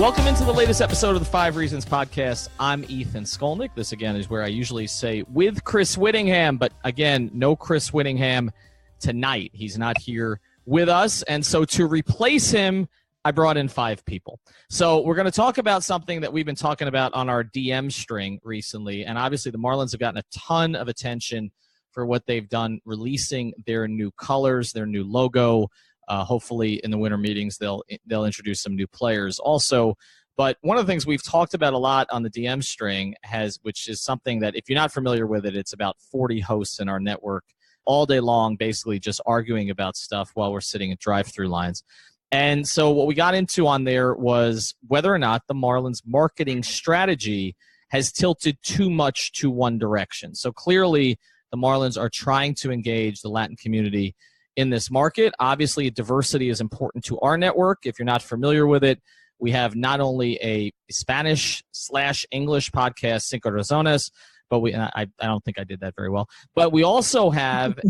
Welcome into the latest episode of the 5 Reasons Podcast. I'm Ethan Skolnick. This, again, is where I usually say with Chris Whittingham, but again, no Chris Whittingham tonight. He's not here with us, and so to replace him, I brought in 5 people. So we're going to talk about something that we've been talking about on our DM string recently, and obviously the Marlins have gotten a ton of attention for what they've done, releasing their new colors, their new logo. Hopefully in the winter meetings, they'll introduce some new players also. But one of the things we've talked about a lot on the DM string which is something that if you're not familiar with it, it's about 40 hosts in our network all day long, basically just arguing about stuff while we're sitting at drive-through lines. And so what we got into on there was whether or not the Marlins marketing strategy has tilted too much to one direction. So clearly the Marlins are trying to engage the Latin community in this market. Obviously, diversity is important to our network. If you're not familiar with it, we have not only a Spanish/English podcast, Cinco Razones, but I don't think I did that very well. But we also have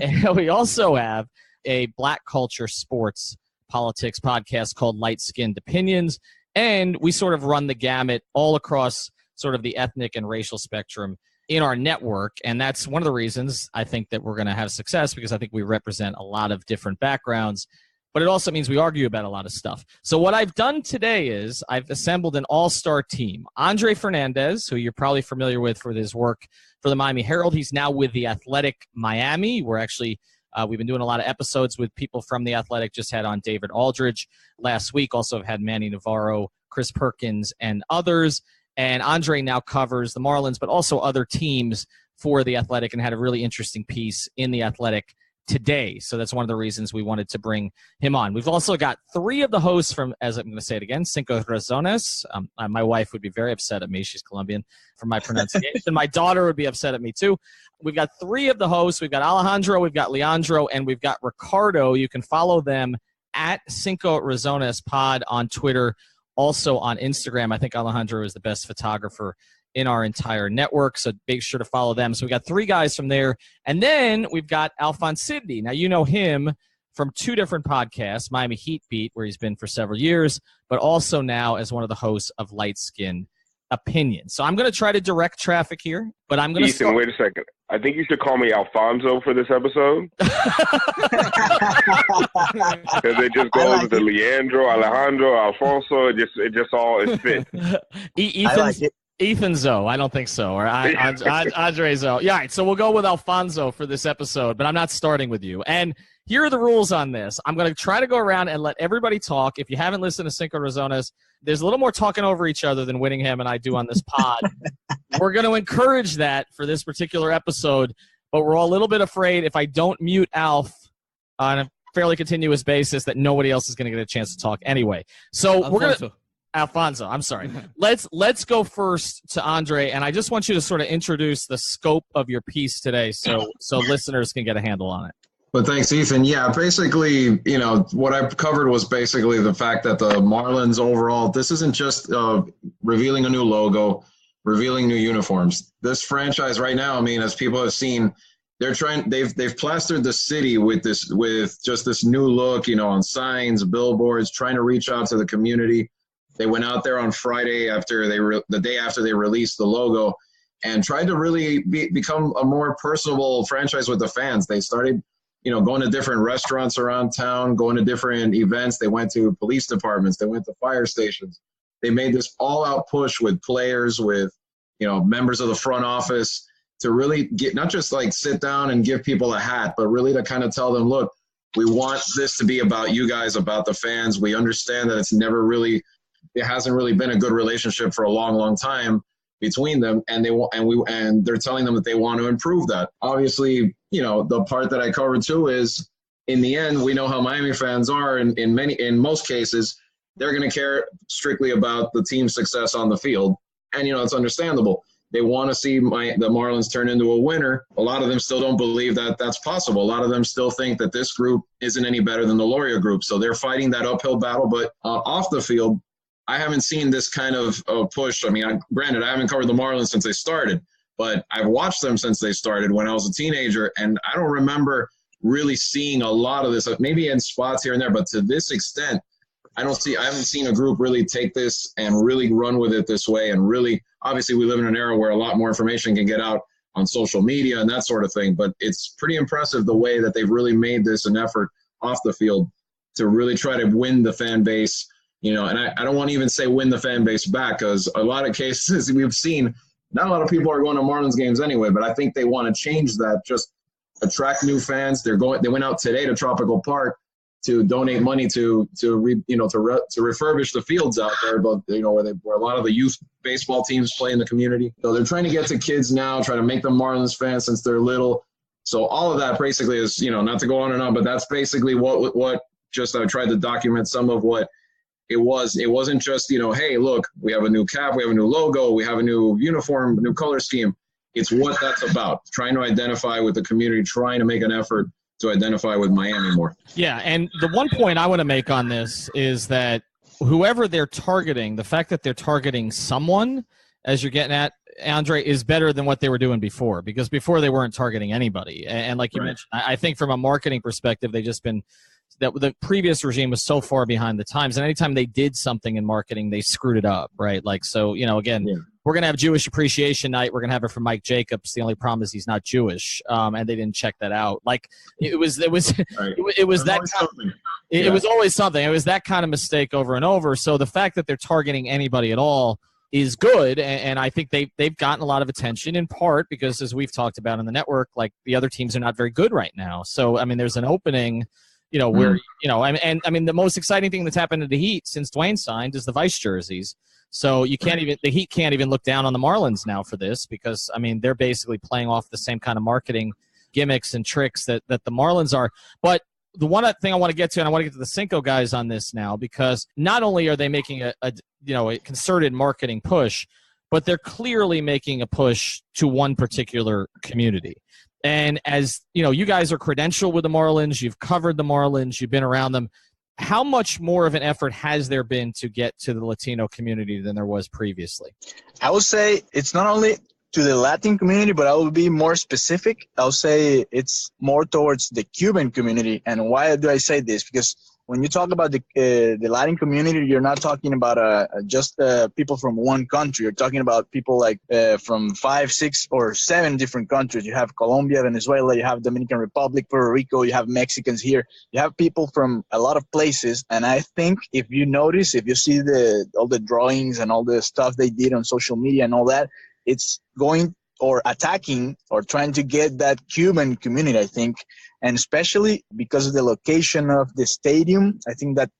a Black culture sports politics podcast called Light Skinned Opinions, and we sort of run the gamut all across sort of the ethnic and racial spectrum in our network, and that's one of the reasons I think that we're going to have success, because I think we represent a lot of different backgrounds, but it also means we argue about a lot of stuff. So what I've done today is I've assembled an all-star team. Andre Fernandez, who you're probably familiar with for his work for the Miami Herald, he's now with the Athletic Miami. We're actually we've been doing a lot of episodes with people from the Athletic. Just had on David Aldridge last week. Also have had Manny Navarro, Chris Perkins, and others. And Andre now covers the Marlins, but also other teams for the Athletic, and had a really interesting piece in the Athletic today. So that's one of the reasons we wanted to bring him on. We've also got 3 of the hosts from, as I'm going to say it again, Cinco Razones. My wife would be very upset at me. She's Colombian for my pronunciation. My daughter would be upset at me too. We've got 3 of the hosts. We've got Alejandro, we've got Leandro, and we've got Ricardo. You can follow them at Cinco Razones Pod on Twitter. Also on Instagram. I think Alejandro is the best photographer in our entire network, so make sure to follow them. So we got 3 guys from there. And then we've got Alphonse Sidney. Now, you know him from 2 different podcasts, Miami Heat Beat, where he's been for several years, but also now as one of the hosts of Light Skin Opinions. So I'm going to try to direct traffic here, but I'm going to Ethan, wait a second. I think you should call me Alfonso for this episode. Because it just goes to Leandro, Alejandro, Alfonso. It just all is fit. Ethanzo. I don't think so. Or Andrezo. Yeah, all right. So we'll go with Alfonso for this episode, but I'm not starting with you. And here are the rules on this. I'm going to try to go around and let everybody talk. If you haven't listened to Cinco Razones, there's a little more talking over each other than Whittingham and I do on this pod. We're going to encourage that for this particular episode, but we're all a little bit afraid if I don't mute Alf on a fairly continuous basis that nobody else is going to get a chance to talk anyway. So we're going to Alfonso, I'm sorry. Let's go first to Andre, and I just want you to sort of introduce the scope of your piece today so listeners can get a handle on it. But thanks, Ethan. Yeah, basically, what I covered was basically the fact that the Marlins overall, this isn't just revealing a new logo, revealing new uniforms. This franchise right now, I mean, as people have seen, they've plastered the city with just this new look, on signs, billboards, trying to reach out to the community. They went out there on Friday the day after they released the logo, and tried to really become a more personable franchise with the fans. They started going to different restaurants around town, going to different events. They went to police departments. They went to fire stations. They made this all-out push with players, with, members of the front office to really get, not just like sit down and give people a hat, but really to kind of tell them, look, we want this to be about you guys, about the fans. We understand that it hasn't really been a good relationship for a long, long time between them, and they're telling them that they want to improve that. Obviously, the part that I covered too is, in the end, we know how Miami fans are. In most cases, they're going to care strictly about the team's success on the field, and it's understandable. They want to see the Marlins turn into a winner. A lot of them still don't believe that that's possible. A lot of them still think that this group isn't any better than the Loria group, so they're fighting that uphill battle. But off the field, I haven't seen this kind of push. I mean, granted, I haven't covered the Marlins since they started, but I've watched them since they started when I was a teenager, and I don't remember really seeing a lot of this, maybe in spots here and there, but to this extent, I haven't seen a group really take this and really run with it this way. And really, obviously we live in an era where a lot more information can get out on social media and that sort of thing. But it's pretty impressive the way that they've really made this an effort off the field to really try to win the fan base, and I don't want to even say win the fan base back, because a lot of cases we've seen, not a lot of people are going to Marlins games anyway, but I think they want to change that, just attract new fans. They went out today to Tropical Park to donate money to refurbish the fields out there, but where a lot of the youth baseball teams play in the community. So they're trying to get to kids now, try to make them Marlins fans since they're little. So all of that basically is, not to go on and on, but that's basically what just I tried to document some of what it was. It wasn't just, hey, look, we have a new cap, we have a new logo, we have a new uniform, a new color scheme. It's what that's about, trying to identify with the community, trying to make an effort to identify with Miami more. Yeah, and the one point I want to make on this is that whoever they're targeting, the fact that they're targeting someone, as you're getting at, Andre, is better than what they were doing before, because before they weren't targeting anybody. And like you mentioned, I think from a marketing perspective, they've just been – that the previous regime was so far behind the times, and anytime they did something in marketing, they screwed it up, right? Like, so, again, we're going to have Jewish Appreciation Night. We're going to have it for Mike Jacobs. The only problem is he's not Jewish, and they didn't check that out. Like, it was that it was always something. It was that kind of mistake over and over. So the fact that they're targeting anybody at all is good, and I think they've gotten a lot of attention, in part because, as we've talked about in the network, like, the other teams are not very good right now. So, I mean, there's an opening – where, the most exciting thing that's happened to the Heat since Dwayne signed is the Vice jerseys. So the Heat can't even look down on the Marlins now for this, because, they're basically playing off the same kind of marketing gimmicks and tricks that the Marlins are. But the one thing I want to get to, and I want to get to the Cinco guys on this now, because not only are they making a concerted marketing push, but they're clearly making a push to one particular community. And as you guys are credentialed with the Marlins, you've covered the Marlins, you've been around them. How much more of an effort has there been to get to the Latino community than there was previously? I would say it's not only to the Latin community, but I will be more specific. I'll say it's more towards the Cuban community. And why do I say this? Because when you talk about the Latin community, you're not talking about just people from one country. You're talking about people like from 5, 6, or 7 different countries. You have Colombia, Venezuela, you have Dominican Republic, Puerto Rico, you have Mexicans here. You have people from a lot of places. And I think if you notice, if you see all the drawings and all the stuff they did on social media and all that, it's going or attacking or trying to get that Cuban community, I think. And especially because of the location of the stadium, I think that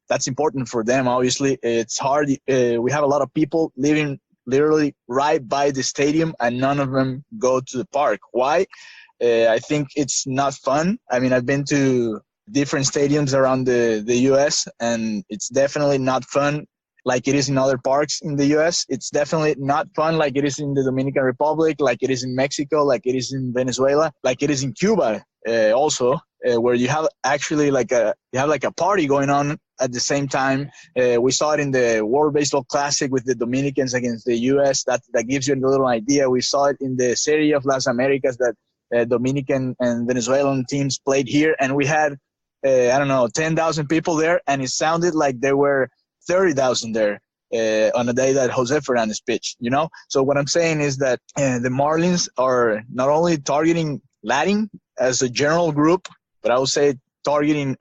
that's important for them. Obviously, it's hard. We have a lot of people living literally right by the stadium, and none of them go to the park. Why? I think it's not fun. I've been to different stadiums around the U.S., and it's definitely not fun like it is in other parks in the U.S. It's definitely not fun like it is in the Dominican Republic, like it is in Mexico, like it is in Venezuela, like it is in Cuba also, where you have actually like a party going on at the same time. We saw it in the World Baseball Classic with the Dominicans against the U.S. That gives you a little idea. We saw it in the Serie of Las Americas that Dominican and Venezuelan teams played here, and we had 10,000 people there, and it sounded like there were 30,000 there on the day that Jose Fernandez pitched, So what I'm saying is that the Marlins are not only targeting Latin as a general group, but I would say targeting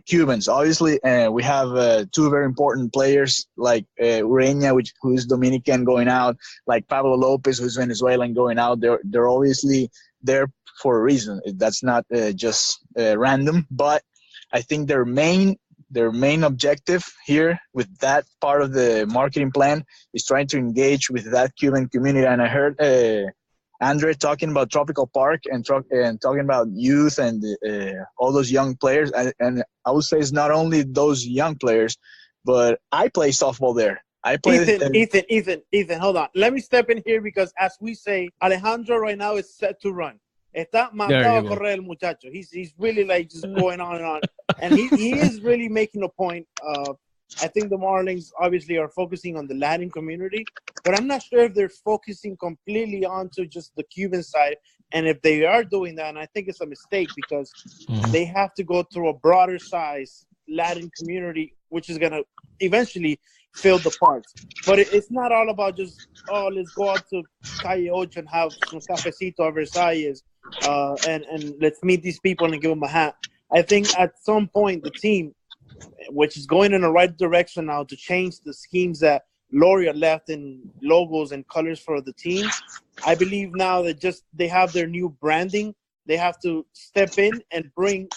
Cubans. Obviously, we have 2 very important players like Ureña, who is Dominican, going out, like Pablo Lopez, who's Venezuelan, going out. They're obviously there for a reason. That's not just random, but I think their main objective here with that part of the marketing plan is trying to engage with that Cuban community. And I heard Andre talking about Tropical Park and talking about youth and all those young players. And I would say it's not only those young players, but I play softball there. Ethan, hold on. Let me step in here, because as we say, Alejandro right now is set to run. Está mandado a correr el muchacho. He's really like just going on and on. And he is really making a point. I think the Marlins obviously are focusing on the Latin community, but I'm not sure if they're focusing completely onto just the Cuban side. And if they are doing that, and I think it's a mistake, because they have to go through a broader size Latin community which is going to eventually fill the parks. But it's not all about just, let's go out to Calle Ocho and have some cafecito at Versailles and let's meet these people and give them a hat. I think at some point the team, which is going in the right direction now to change the schemes that Loria left in logos and colors for the team. I believe now that just they have their new branding, they have to step in and bring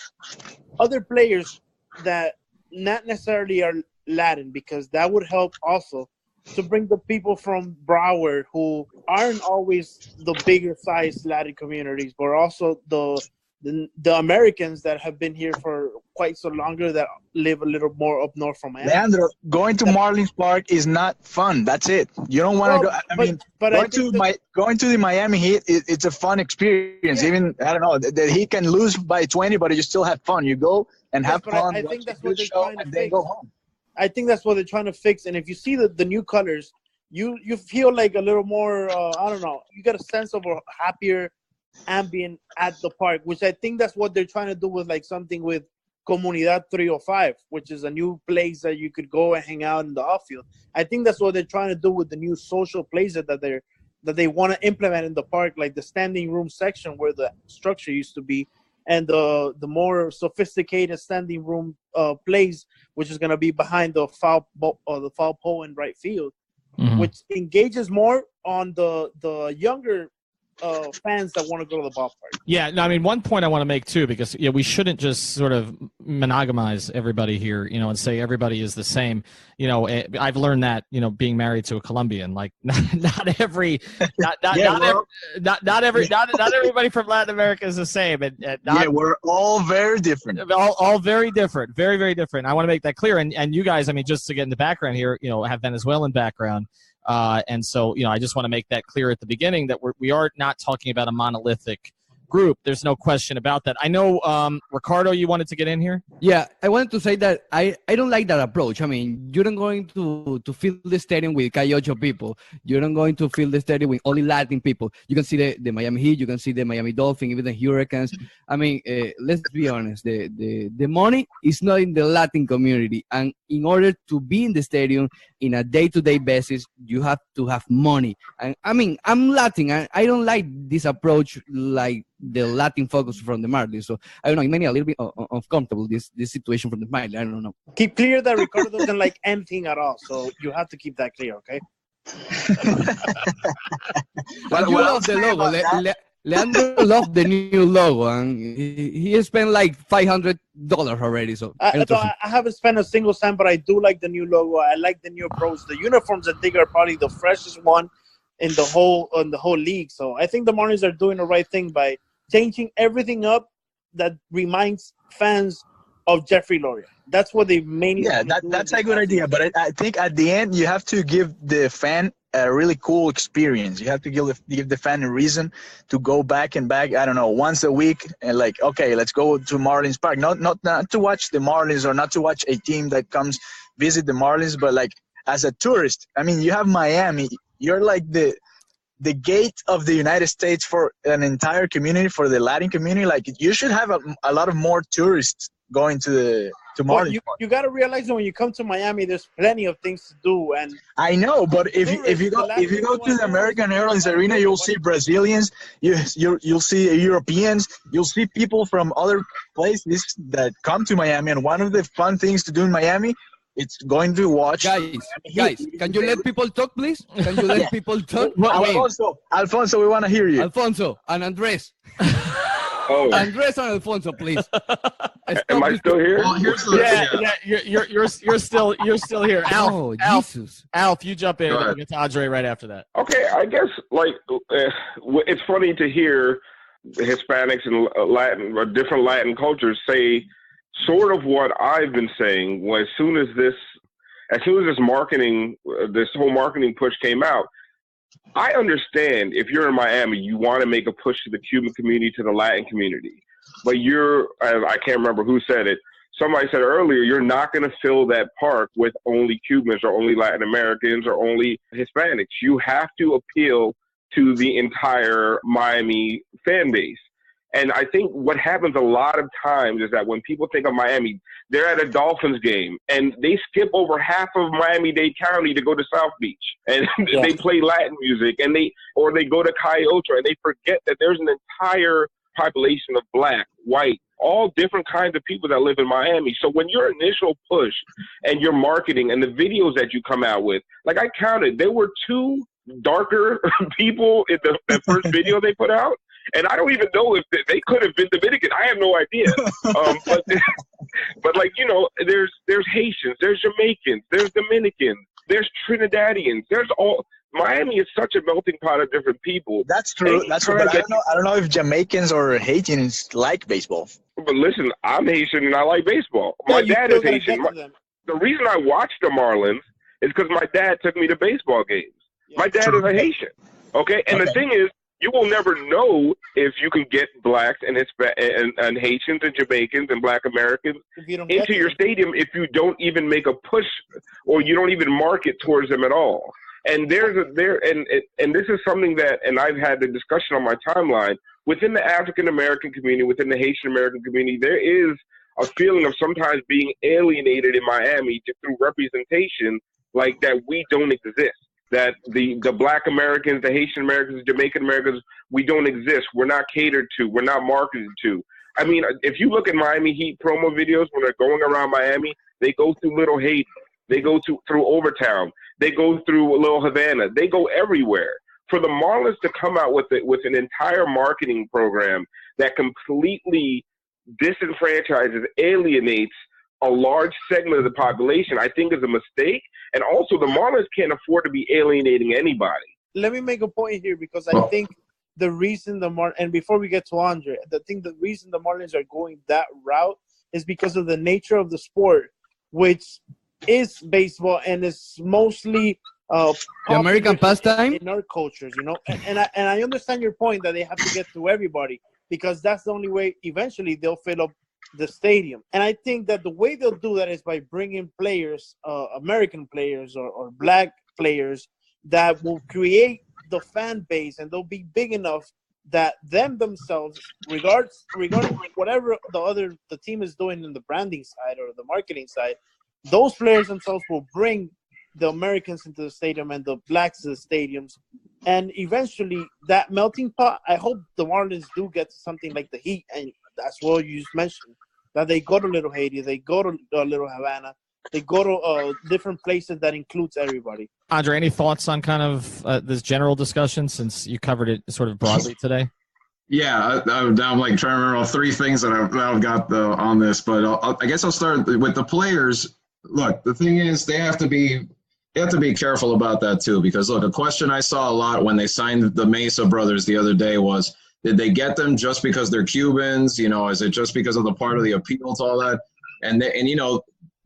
other players that not necessarily are Latin, because that would help also to bring the people from Broward who aren't always the bigger size Latin communities, but also the Americans that have been here for quite so longer that live a little more up north from Miami. Leandro, going to Marlins Park is not fun. That's it. You don't want to go. I mean, going to the Miami Heat, it's a fun experience. Yeah. Even, I don't know, the Heat can lose by 20, but you still have fun. You go and have fun. I think that's what they're trying to fix. Go home. I think that's what they're trying to fix. And if you see the new colors, you feel like a little more, I don't know, you get a sense of a happier ambient at the park, which I think that's what they're trying to do with like something with Comunidad 305, which is a new place that you could go and hang out in the outfield. I think that's what they're trying to do with the new social places that they want to implement in the park, like the standing room section where the structure used to be, and the more sophisticated standing room place, which is going to be behind the foul pole in right field, which engages more on the younger fans that want to go to the ballpark. Yeah, no, I mean, one point I want to make too, because we shouldn't just sort of monogamize everybody here, and say everybody is the same. I've learned that, being married to a Colombian, like not everybody from Latin America is the same. We're all very different. All very different, very, very different. I want to make that clear. And you guys, I mean, just to get in the background here, have Venezuelan background. And so, I just want to make that clear at the beginning that we are not talking about a monolithic group. There's no question about that. I know, Ricardo, you wanted to get in here? Yeah, I wanted to say that I don't like that approach. I mean, you're not going to fill the stadium with Calle Ocho people. You're not going to fill the stadium with only Latin people. You can see the Miami Heat. You can see the Miami Dolphins, even the Hurricanes. I mean, let's be honest. The money is not in the Latin community. And in order to be in the stadium in a day-to-day basis, you have to have money. And I mean, I'm Latin. I don't like this approach, like the Latin focus from the Marlins. So I don't know, it made me a little bit uncomfortable, this situation from the Marlins. I don't know. Keep clear that Ricardo doesn't like anything at all. So you have to keep that clear, okay? But you love the logo. Leandro loved the new logo, and he spent like $500 already. So I haven't spent a single cent, but I do like the new logo. I like the new approach. The uniforms, I think, are probably the freshest one in the whole league. So I think the Marlins are doing the right thing by changing everything up that reminds fans of Jeffrey Loria. That's what they mainly. Yeah, that's a good idea. But I think at the end you have to give the fan a really cool experience. You have to give the fan a reason to go back and back. I don't know, once a week, and like, okay, let's go to Marlins Park. Not to watch the Marlins or not to watch a team that comes visit the Marlins, but like as a tourist. I mean, you have Miami. You're like the gate of the United States for an entire community, for the Latin community. Like, you should have a lot of more tourists going to Marlins. You got to realize that when you come to Miami, there's plenty of things to do. And I know, but if you go to the American Airlines Arena, you'll see Brazilians, you'll see Europeans, you'll see people from other places that come to Miami. And one of the fun things to do in Miami, it's going to watch. Guys, can you let people talk, please? Can you let people talk? Alfonso, we want to hear you. Alfonso and Andres. Oh. Andres and Alfonso, please. Am I still here? Well, here's you're still here. Alf, you jump in. We'll get to Andre right after that. Okay, I guess it's funny to hear Hispanics and Latin or different Latin cultures say sort of what I've been saying. As soon as this whole marketing push came out, I understand if you're in Miami, you want to make a push to the Cuban community, to the Latin community. But I can't remember who said it. Somebody said earlier, you're not going to fill that park with only Cubans or only Latin Americans or only Hispanics. You have to appeal to the entire Miami fan base. And I think what happens a lot of times is that when people think of Miami, they're at a Dolphins game and they skip over half of Miami-Dade County to go to South Beach, and they play Latin music, and they go to Calle Ocho, and they forget that there's an entire population of black, white, all different kinds of people that live in Miami. So when your initial push and your marketing and the videos that you come out with, like I counted, there were 2 darker people in the first video they put out. And I don't even know if they could have been Dominican. I have no idea. But like, you know, there's Haitians, there's Jamaicans, there's Dominicans, there's Trinidadians, there's all. Miami is such a melting pot of different people. That's true. That's true. But I don't know if Jamaicans or Haitians like baseball. But listen, I'm Haitian and I like baseball. My dad is Haitian. The reason I watch the Marlins is because my dad took me to baseball games. Yeah, my dad is a Haitian. Okay, and the thing is, you will never know if you can get blacks and Haitians and Jamaicans and Black Americans into your stadium if you don't even make a push or you don't even market towards them at all. And and this is something that, and I've had the discussion on my timeline, within the African American community, within the Haitian American community, there is a feeling of sometimes being alienated in Miami through representation, like that we don't exist. That the Black Americans, the Haitian Americans, the Jamaican Americans, we don't exist. We're not catered to. We're not marketed to. I mean, if you look at Miami Heat promo videos when they're going around Miami, they go through Little Haiti. They go through Overtown. They go through Little Havana. They go everywhere. For the Marlins to come out with an entire marketing program that completely disenfranchises, alienates a large segment of the population, I think is a mistake. And also, the Marlins can't afford to be alienating anybody. Let me make a point here, because I think the reason and before we get to Andre, the reason the Marlins are going that route is because of the nature of the sport, which is baseball and is mostly the American pastime in our cultures, you know. And I understand your point that they have to get to everybody, because that's the only way eventually they'll fill up the stadium. And I think that the way they'll do that is by bringing players, American players or black players, that will create the fan base, and they'll be big enough that themselves, regarding whatever the team is doing in the branding side or the marketing side, those players themselves will bring the Americans into the stadium and the blacks to the stadiums. And eventually that melting pot, I hope the Marlins do get to something like the Heat, and that's what you just mentioned, that they go to Little Haiti, they go to Little Havana, they go to different places that includes everybody. Andre, any thoughts on kind of this general discussion, since you covered it sort of broadly today? Yeah, I'm like trying to remember all 3 things that I've got on this, but I guess I'll start with the players. Look, the thing is, they have to be careful about that too, because look, a question I saw a lot when they signed the Mesa brothers the other day was, did they get them just because they're Cubans? You know, is it just because of the part of the appeal to all that? And you know,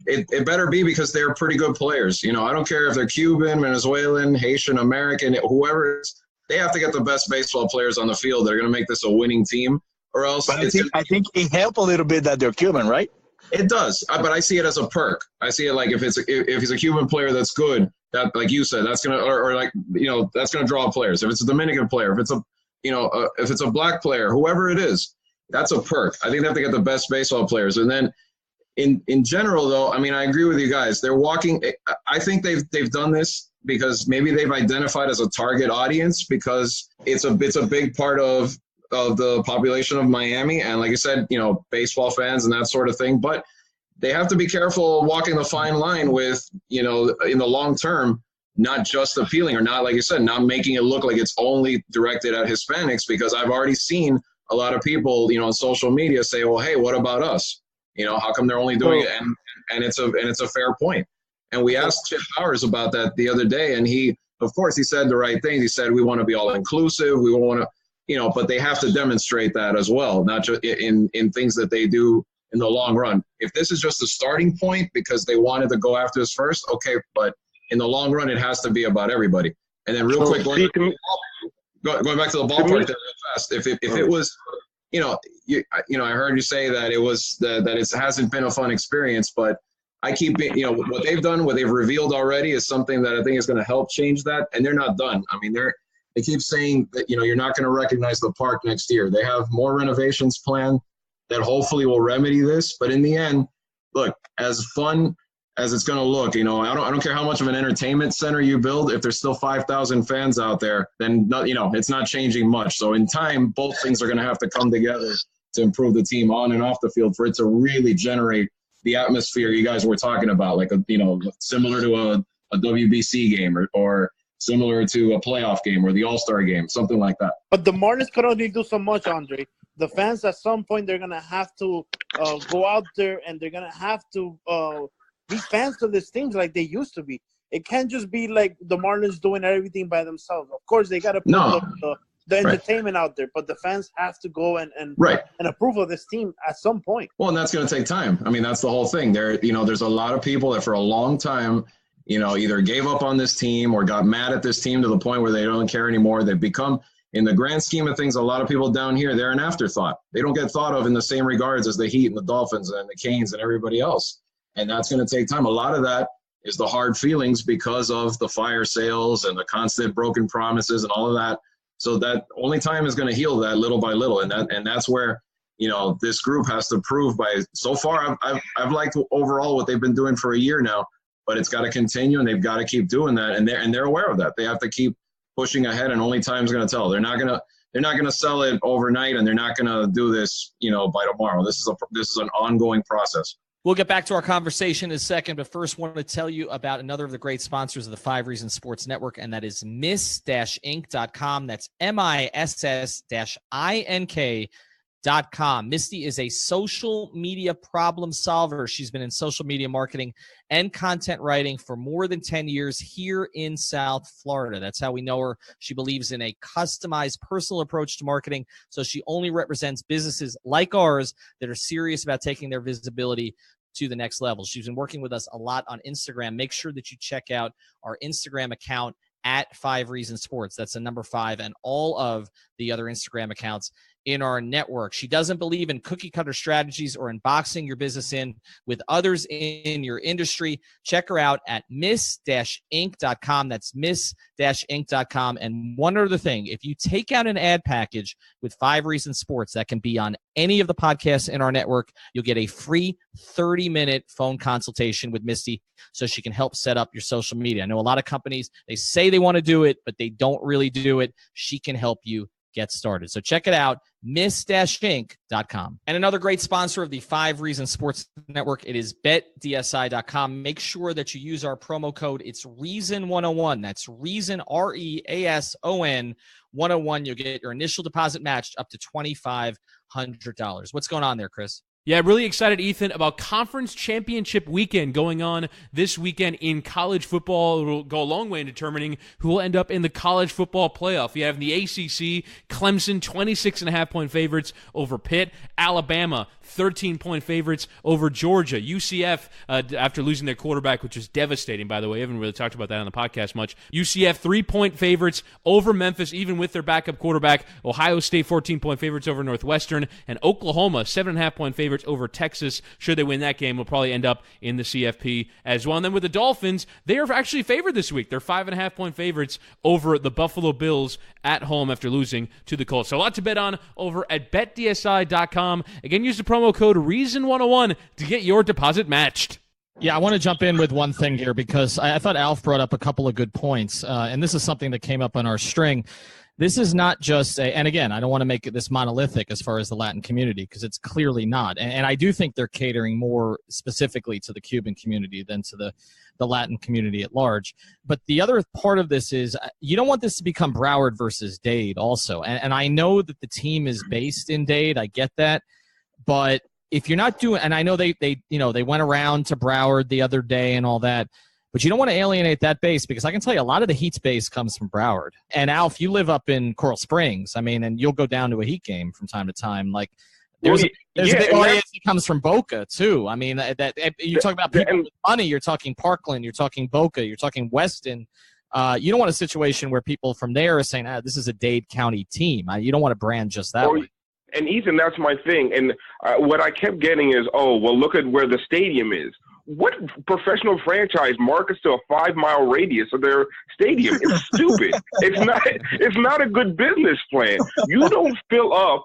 it better be because they're pretty good players. You know, I don't care if they're Cuban, Venezuelan, Haitian, American, whoever it is, they have to get the best baseball players on the field that are going to make this a winning team, or else. But I think it helped a little bit that they're Cuban, right? It does, but I see it as a perk. I see it like if he's a Cuban player that's good, that, like you said, that's gonna or like, you know, that's gonna draw players. If it's a Dominican player, if it's a if it's a black player, whoever it is, that's a perk. I think they have to get the best baseball players. And then in general, though, I mean, I agree with you guys. They're walking. I think they've done this because maybe they've identified as a target audience, because it's a big part of the population of Miami, and like I said, you know, baseball fans and that sort of thing. But they have to be careful walking the fine line with, you know, in the long term, not just appealing, or not, like you said, not making it look like it's only directed at Hispanics, because I've already seen a lot of people, you know, on social media say, well, hey, what about us? You know, how come they're only doing it? And it's a fair point. And we asked Chip Powers about that the other day, and he, of course, he said the right thing. He said, we want to be all inclusive. We want to, you know, but they have to demonstrate that as well, not just in things that they do in the long run. If this is just a starting point because they wanted to go after us first, okay, but in the long run, it has to be about everybody. And then real quick, going back to the ballpark there real fast, if it was, you know, I heard you say that it was that it hasn't been a fun experience, but I keep it, you know, what they've done, what they've revealed already is something that I think is going to help change that, and they're not done. I mean, They keep saying that, you're not going to recognize the park next year. They have more renovations planned that hopefully will remedy this. But in the end, look, as fun as it's going to look, I don't care how much of an entertainment center you build. If there's still 5,000 fans out there, then, it's not changing much. So in time, both things are going to have to come together to improve the team on and off the field for it to really generate the atmosphere you guys were talking about, like, similar to a WBC game or similar to a playoff game or the All-Star game, something like that. But the Marlins could only do so much, Andre. The fans, at some point, they're going to have to go out there and they're going to have to be fans of these teams like they used to be. It can't just be like the Marlins doing everything by themselves. Of course, they got to put the entertainment out there, but the fans have to go and approve of this team at some point. Well, and that's going to take time. I mean, that's the whole thing. There's a lot of people that for a long time, either gave up on this team or got mad at this team to the point where they don't care anymore. They've become, in the grand scheme of things, a lot of people down here, they're an afterthought. They don't get thought of in the same regards as the Heat and the Dolphins and the Canes and everybody else. And that's going to take time. A lot of that is the hard feelings because of the fire sales and the constant broken promises and all of that. So that only time is going to heal that little by little. And that's where, this group has to prove by, so far, I've liked overall what they've been doing for a year now, but it's got to continue and they've got to keep doing that. And they're aware of that. They have to keep pushing ahead, and only time's going to tell. They're not going to sell it overnight, and they're not going to do this, by tomorrow. This is an ongoing process. We'll get back to our conversation in a second, but first wanted to tell you about another of the great sponsors of the 5 Reasons Sports Network, and that is miss-ink.com. That's MISS-INK.com. Misty is a social media problem solver. She's been in social media marketing and content writing for more than 10 years here in South Florida. That's how we know her. She believes in a customized, personal approach to marketing, so she only represents businesses like ours that are serious about taking their visibility to the next level. She's been working with us a lot on Instagram. Make sure that you check out our Instagram account at 5 Reasons Sports. That's the number 5, and all of the other Instagram accounts in our network. She doesn't believe in cookie cutter strategies or in boxing your business in with others in your industry. Check her out at miss-ink.com. That's miss-ink.com. And one other thing, if you take out an ad package with 5 Reasons Sports that can be on any of the podcasts in our network, you'll get a free 30-minute phone consultation with Misty so she can help set up your social media. I know a lot of companies, they say they want to do it, but they don't really do it. She can help you get started. So check it out, miss-ink.com. And another great sponsor of the 5 Reasons Sports Network, it is betdsi.com. Make sure that you use our promo code. It's Reason101. That's Reason, REASON 101. You'll get your initial deposit matched up to $2,500. What's going on there, Chris? Yeah, really excited, Ethan, about Conference Championship Weekend going on this weekend in college football. It will go a long way in determining who will end up in the college football playoff. You have in the ACC, Clemson, 26.5-point favorites over Pitt. Alabama, 13-point favorites over Georgia. UCF, after losing their quarterback, which was devastating, by the way. I haven't really talked about that on the podcast much. UCF, 3-point favorites over Memphis, even with their backup quarterback. Ohio State, 14-point favorites over Northwestern. And Oklahoma, 7.5-point favorites over Texas. Should they win that game, will probably end up in the CFP as well. And then with the Dolphins, they are actually favored this week. They're 5.5-point favorites over the Buffalo Bills at home after losing to the Colts. So a lot to bet on over at betdsi.com. Again, use the promo code Reason101 to get your deposit matched. Yeah, I want to jump in with one thing here because I thought Alf brought up a couple of good points, and this is something that came up on our string. This is not just and again, I don't want to make it this monolithic as far as the Latin community because it's clearly not. And I do think they're catering more specifically to the Cuban community than to the Latin community at large. But the other part of this is you don't want this to become Broward versus Dade also. And I know that the team is based in Dade. I get that. But if you're not doing, and I know they went around to Broward the other day and all that, but you don't want to alienate that base because I can tell you a lot of the Heat's base comes from Broward. And Alf, you live up in Coral Springs. I mean, and you'll go down to a Heat game from time to time. Like there's a big audience that comes from Boca too. I mean, that you talk about people with money. You're talking Parkland. You're talking Boca. You're talking Weston. You don't want a situation where people from there are saying, this is a Dade County team. You don't want to brand just that way. And Ethan, that's my thing. And what I kept getting is, look at where the stadium is. what professional franchise markets to a 5-mile radius of their stadium? It's stupid. It's not a good business plan. You don't fill up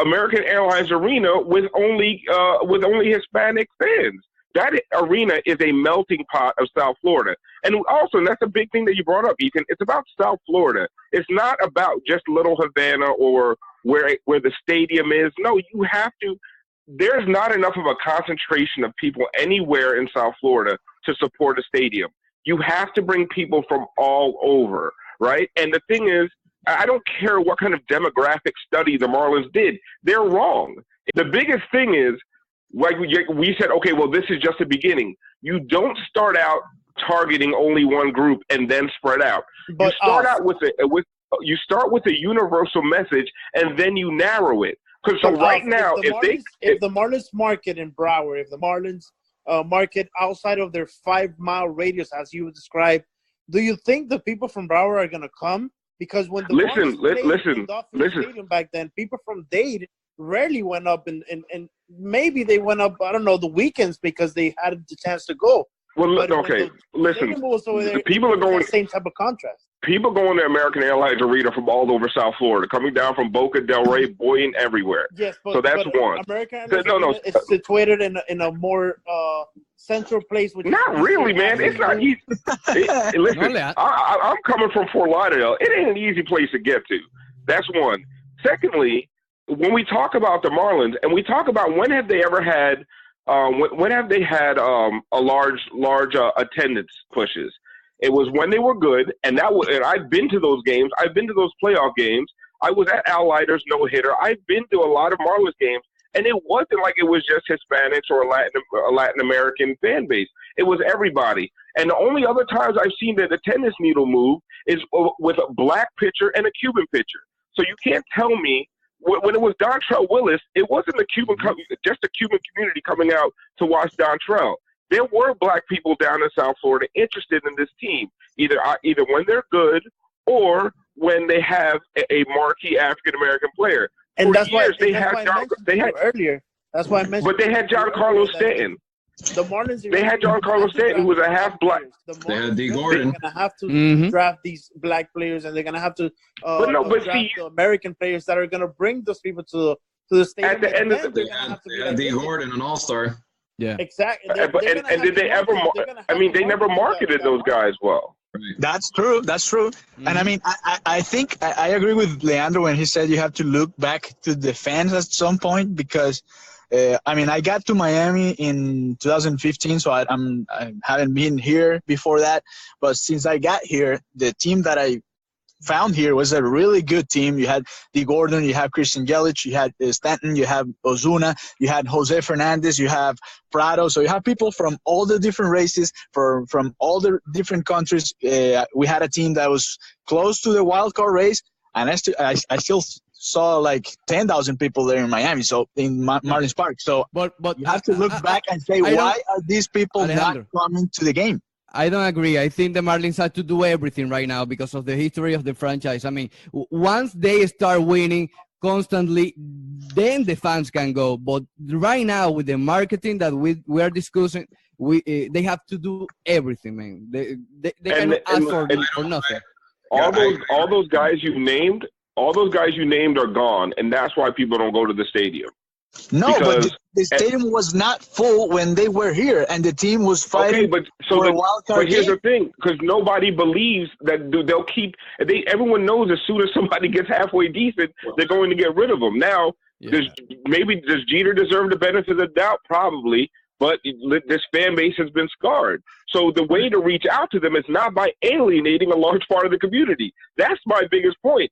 American Airlines Arena with only Hispanic fans. That arena is a melting pot of South Florida. And also, and that's a big thing that you brought up, Ethan, it's about South Florida. It's not about just Little Havana or where the stadium is. No, you have to. There's not enough of a concentration of people anywhere in South Florida to support a stadium. You have to bring people from all over, right? And the thing is, I don't care what kind of demographic study the Marlins did. They're wrong. The biggest thing is, like we said, okay, well, this is just the beginning. You don't start out targeting only one group and then spread out. But you start out you start with a universal message and then you narrow it. Because so right now, if the Marlins market in Broward, if the Marlins market outside of their 5-mile radius, as you would describe, do you think the people from Broward are going to come? Because when the Marlins Stadium back then, people from Dade rarely went up, and maybe they went up, I don't know, the weekends because they had the chance to go. Well, okay, listen. People are going same type of contrast. People going to American Airlines Arena from all over South Florida, coming down from Boca Del Rey, Boynton, everywhere. Yes, so that's one. American Airlines is situated in a more central place. Not really, man. It's not easy. Listen, I'm coming from Fort Lauderdale. It ain't an easy place to get to. That's one. Secondly, when we talk about the Marlins and we talk about when have they ever had a large attendance pushes? It was when they were good, and I've been to those games. I've been to those playoff games. I was at Al Leiter's no-hitter. I've been to a lot of Marlins games, and it wasn't like it was just Hispanics or a Latin American fan base. It was everybody. And the only other times I've seen the attendance needle move is with a black pitcher and a Cuban pitcher. So you can't tell me when it was Dontrell Willis, it wasn't just the Cuban community coming out to watch Dontrell. There were black people down in South Florida interested in this team, either when they're good or when they have a marquee African-American player. And that's why I mentioned earlier. That's why I mentioned. But they had Giancarlo Stanton. The Marlins. They had Giancarlo Stanton, who was a half black. They had D. Gordon. They're gonna have to draft these black players, and they're gonna have to draft the American players that are gonna bring those people to the stadium. At the end of the day, they had D. Gordon, an all-star. Yeah, exactly. And did they ever? They never marketed those guys well. That's true. And I mean, I think I agree with Leandro when he said you have to look back to the fans at some point because, I got to Miami in 2015, so I haven't been here before that. But since I got here, the team that I found here was a really good team. You had D. Gordon, you have Christian Yelich, you had Stanton, you have Ozuna, you had Jose Fernandez, you have Prado. So you have people from all the different races, from all the different countries. We had a team that was close to the wild card race, and I still saw like 10,000 people there in Miami, so in Marlins Park. So but you have to look back and say, why are these people not coming to the game? I don't agree. I think the Marlins have to do everything right now because of the history of the franchise. I mean, once they start winning constantly, then the fans can go. But right now, with the marketing that we are discussing, they have to do everything, man. They cannot ask for nothing. All those guys you named are gone, and that's why people don't go to the stadium. No, but the stadium was not full when they were here, and the team was fighting for a wild card. But here's the thing, because nobody believes that they'll keep. Everyone knows as soon as somebody gets halfway decent, they're going to get rid of them. Now, does Jeter deserve the benefit of the doubt? Probably, but this fan base has been scarred. So the way to reach out to them is not by alienating a large part of the community. That's my biggest point.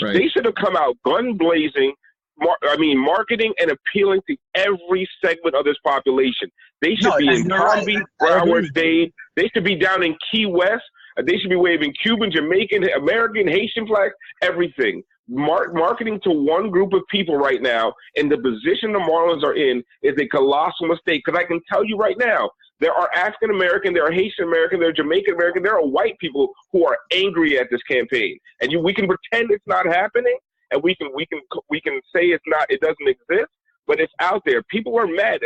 They should have come out gun blazing. Marketing and appealing to every segment of this population. They should be in Palm Beach, Broward, Dade. They should be down in Key West. They should be waving Cuban, Jamaican, American, Haitian flags, everything. Marketing to one group of people right now in the position the Marlins are in is a colossal mistake. Because I can tell you right now, there are African American, there are Haitian American, there are Jamaican American, there are white people who are angry at this campaign. And we can pretend it's not happening. And we can say it's not, it doesn't exist, but it's out there. People are mad.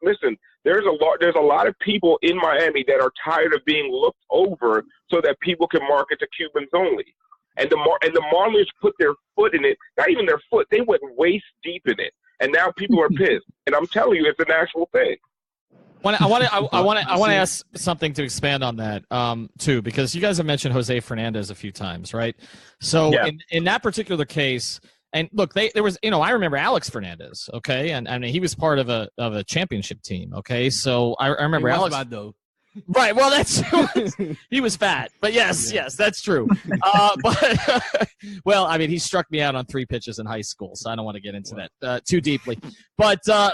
Listen, There's a lot of people in Miami that are tired of being looked over so that people can market to Cubans only. And the Marlins put their foot in it. Not even their foot. They went waist deep in it. And now people are pissed. And I'm telling you, it's an actual thing. I want to ask something to expand on that too, because you guys have mentioned Jose Fernandez a few times, right? So in that particular case, and look, there was, I remember Alex Fernandez, okay, and I mean he was part of a championship team, okay. So I remember Alex. Bad, though. Right. Well, he was fat, but yes, that's true. But well, I mean, he struck me out on 3 pitches in high school, so I don't want to get into that too deeply. But I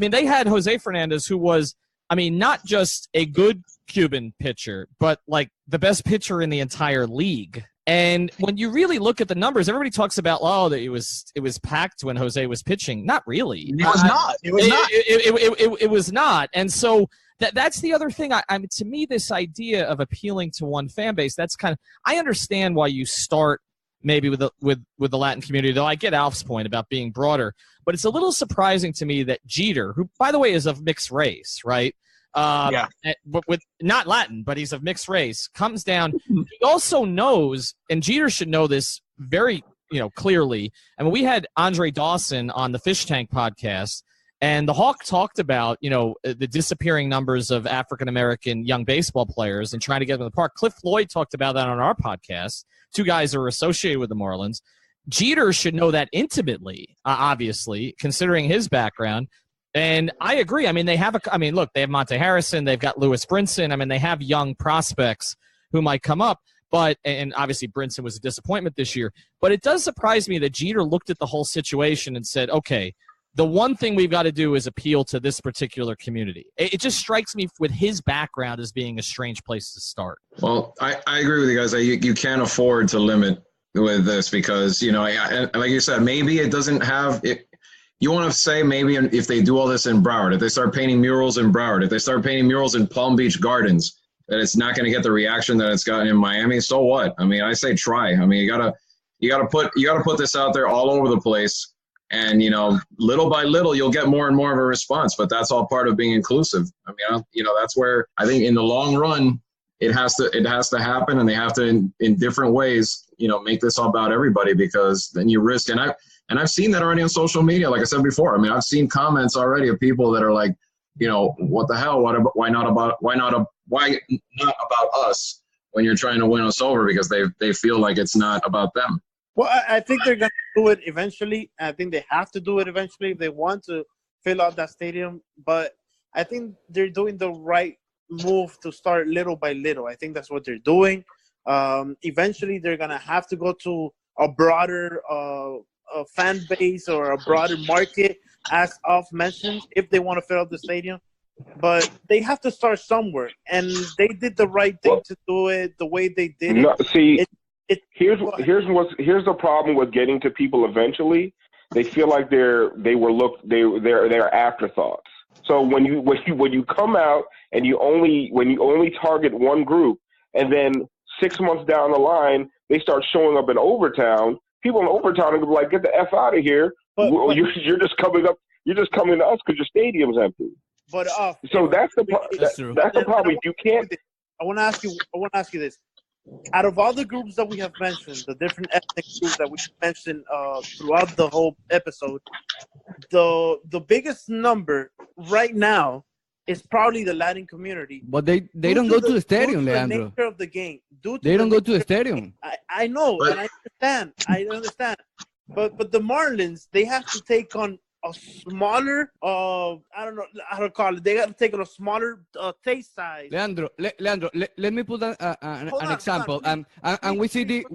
mean, they had Jose Fernandez, who was, I mean, not just a good Cuban pitcher, but like the best pitcher in the entire league. And when you really look at the numbers, everybody talks about, it was packed when Jose was pitching. Not really. It was not. It was not. It was not. And so that's the other thing. I mean, to me, this idea of appealing to one fan base, that's kind of, I understand why you start maybe with the Latin community, though I get Alf's point about being broader. But it's a little surprising to me that Jeter, who, by the way, is of mixed race, right? With not Latin, but he's of mixed race, comes down. He also knows, and Jeter should know this very, clearly. I mean, we had Andre Dawson on the Fish Tank podcast, and the Hawk talked about, the disappearing numbers of African-American young baseball players and trying to get them in the park. Cliff Floyd talked about that on our podcast. 2 guys are associated with the Marlins. Jeter should know that intimately, obviously, considering his background. And I agree. I mean, they have Monte Harrison. They've got Lewis Brinson. I mean, they have young prospects who might come up. And obviously Brinson was a disappointment this year. But it does surprise me that Jeter looked at the whole situation and said, okay, the one thing we've got to do is appeal to this particular community. It just strikes me with his background as being a strange place to start. Well, I agree with you guys. You can't afford to limit with this because, like you said, maybe it doesn't have it. You want to say maybe if they do all this in Broward, if they start painting murals in Broward, if they start painting murals in Palm Beach Gardens, that it's not going to get the reaction that it's gotten in Miami. So what? I mean, I say try. I mean, you gotta put this out there all over the place, and little by little you'll get more and more of a response. But that's all part of being inclusive. I mean, that's where I think in the long run it has to happen, and they have to in different ways, make this all about everybody, because then you risk. And I've seen that already on social media. Like I said before, I mean, I've seen comments already of people that are like, what the hell? Why not about us when you're trying to win us over? Because they feel like it's not about them. Well, I think they're going to do it eventually. I think they have to do it eventually if they want to fill out that stadium. But I think they're doing the right move to start little by little. I think that's what they're doing. Eventually, they're going to have to go to a broader a fan base or a broader market, as Alf mentioned, if they want to fill up the stadium. But they have to start somewhere, and they did the right thing to do it the way they did it. See, here's the problem with getting to people eventually. They feel like they're afterthoughts. So when you come out and you only target one group, and then 6 months down the line they start showing up in Overtown. People in Overtown are gonna be like, "Get the F out of here! You're just coming up. You're just coming to us because your stadium's empty." But so that's the problem. You can't. I want to ask you this: out of all the groups that we have mentioned, the different ethnic groups that we mentioned throughout the whole episode, the biggest number right now is probably the Latin community. But they don't go to the stadium, Leandro. The nature of the game. They don't go to the stadium. I know, and I understand. But the Marlins, they have to take on a smaller, I don't know how to call it. They got to take on a smaller taste size. Leandro, let me put an example. And we see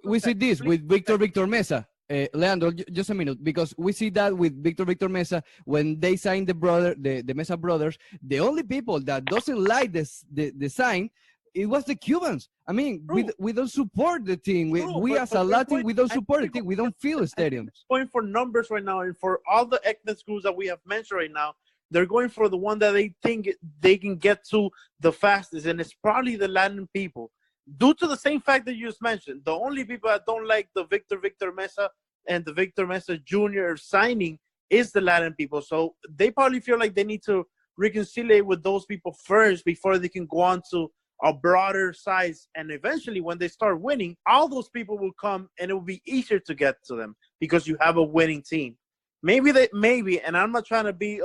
we see this with Victor Mesa. Leandro, just a minute, because we see that with Victor Mesa, when they signed the Mesa brothers, the only people that doesn't like the sign, it was the Cubans. I mean, we don't support the team. We as a Latin, we don't support the team. We don't feel the stadiums. Going for numbers right now, and for all the ethnic schools that we have mentioned right now, they're going for the one that they think they can get to the fastest, and it's probably the Latin people. Due to the same fact that you just mentioned, the only people that don't like the Victor Mesa and the Victor Mesa Jr. signing is the Latin people. So they probably feel like they need to reconcile with those people first before they can go on to a broader size. And eventually when they start winning, all those people will come and it will be easier to get to them because you have a winning team. Maybe, and I'm not trying to be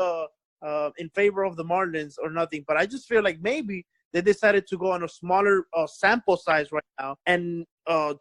in favor of the Marlins or nothing, but I just feel like maybe they decided to go on a smaller sample size right now, and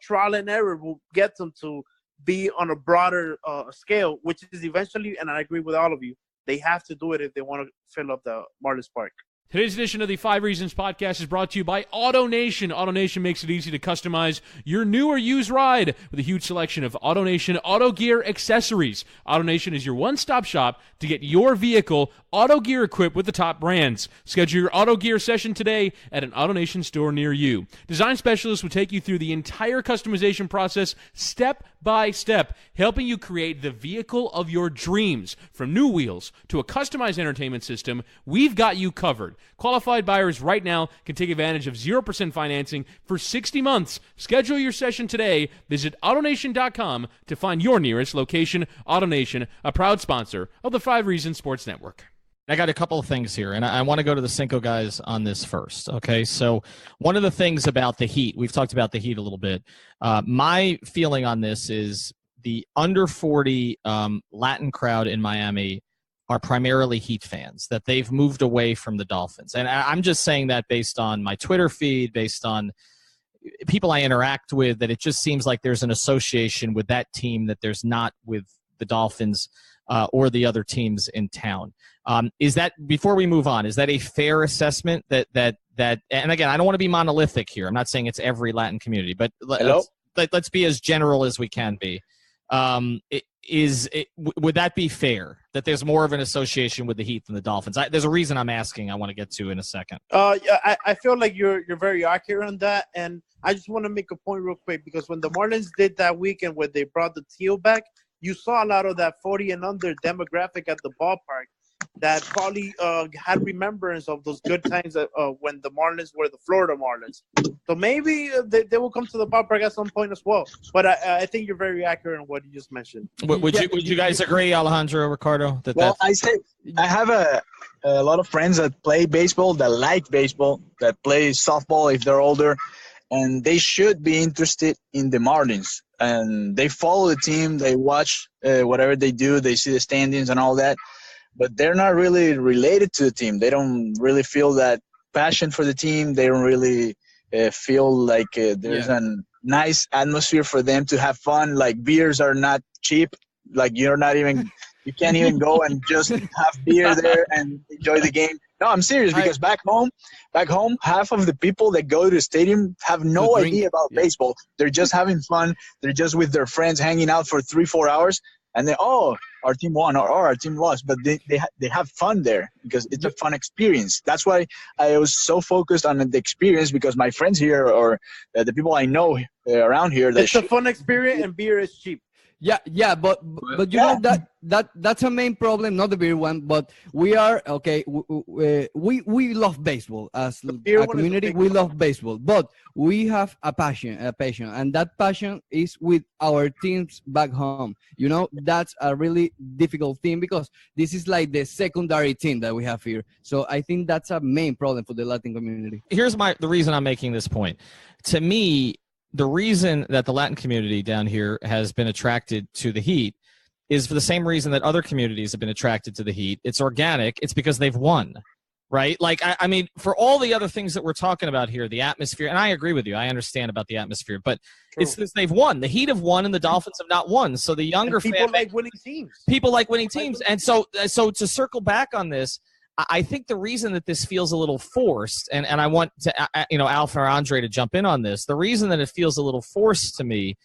trial and error will get them to be on a broader scale, which is eventually, and I agree with all of you, they have to do it if they want to fill up the Marlins Park. Today's edition of the 5 Reasons Podcast is brought to you by AutoNation. AutoNation makes it easy to customize your new or used ride with a huge selection of AutoNation auto gear accessories. AutoNation is your one-stop shop to get your vehicle auto gear equipped with the top brands. Schedule your auto gear session today at an AutoNation store near you. Design specialists will take you through the entire customization process step by step, helping you create the vehicle of your dreams. From new wheels to a customized entertainment system, we've got you covered. Qualified buyers right now can take advantage of 0% financing for 60 months. Schedule your session today. Visit AutoNation.com to find your nearest location. AutoNation, a proud sponsor of the 5 Reasons Sports Network. I got a couple of things here, and I want to go to the Cinco guys on this first. Okay, so one of the things about the Heat, we've talked about the Heat a little bit. My feeling on this is the under 40 Latin crowd in Miami are primarily Heat fans, that they've moved away from the Dolphins. And I'm just saying that based on my Twitter feed, based on people I interact with, that it just seems like there's an association with that team that there's not with the Dolphins or the other teams in town. Is that, before we move on, is that a fair assessment that and again, I don't want to be monolithic here. I'm not saying it's every Latin community, but let's be as general as we can be. Would that be fair, that there's more of an association with the Heat than the Dolphins? There's a reason I'm asking, I want to get to in a second. Yeah, I feel like you're very accurate on that, and I just want to make a point real quick, because when the Marlins did that weekend where they brought the teal back, you saw a lot of that 40 and under demographic at the ballpark that probably had remembrance of those good times when the Marlins were the Florida Marlins. So maybe they will come to the ballpark at some point as well. But I think you're very accurate on what you just mentioned. Would you guys agree, Alejandro, Ricardo? I say I have a lot of friends that play baseball, that like baseball, that play softball if they're older, and they should be interested in the Marlins. And they follow the team, they watch whatever they do, they see the standings and all that. But they're not really related to the team. They don't really feel that passion for the team. They don't really feel like there's a nice atmosphere for them to have fun. Like, beers are not cheap. Like, you can't even go and just have beer there and enjoy the game. No, I'm serious, because back home, half of the people that go to the stadium have no idea about baseball. They're just having fun. They're just with their friends hanging out for 3-4 hours. And then, our team won or our team lost, but they have fun there because it's a fun experience. That's why I was so focused on the experience, because my friends here or the people I know around here. It's a fun experience, and beer is cheap. Yeah, but you know that's a main problem, not the beer one. But we are okay. We love baseball as a community. We love baseball, but we have a passion, and that passion is with our teams back home. You know, that's a really difficult thing, because this is like the secondary team that we have here. So I think that's a main problem for the Latin community. Here's the reason I'm making this point. To me, the reason that the Latin community down here has been attracted to the Heat is for the same reason that other communities have been attracted to the Heat. It's organic. It's because they've won, right? Like, I mean, for all the other things that we're talking about here, the atmosphere, and I agree with you. I understand about the atmosphere, but it's because they've won. The Heat have won, and the Dolphins have not won. So the younger people like winning teams. People like winning teams. And so to circle back on this, I think the reason that this feels a little forced, and I want to, Alf or Andre to jump in on this, the reason that it feels a little forced to me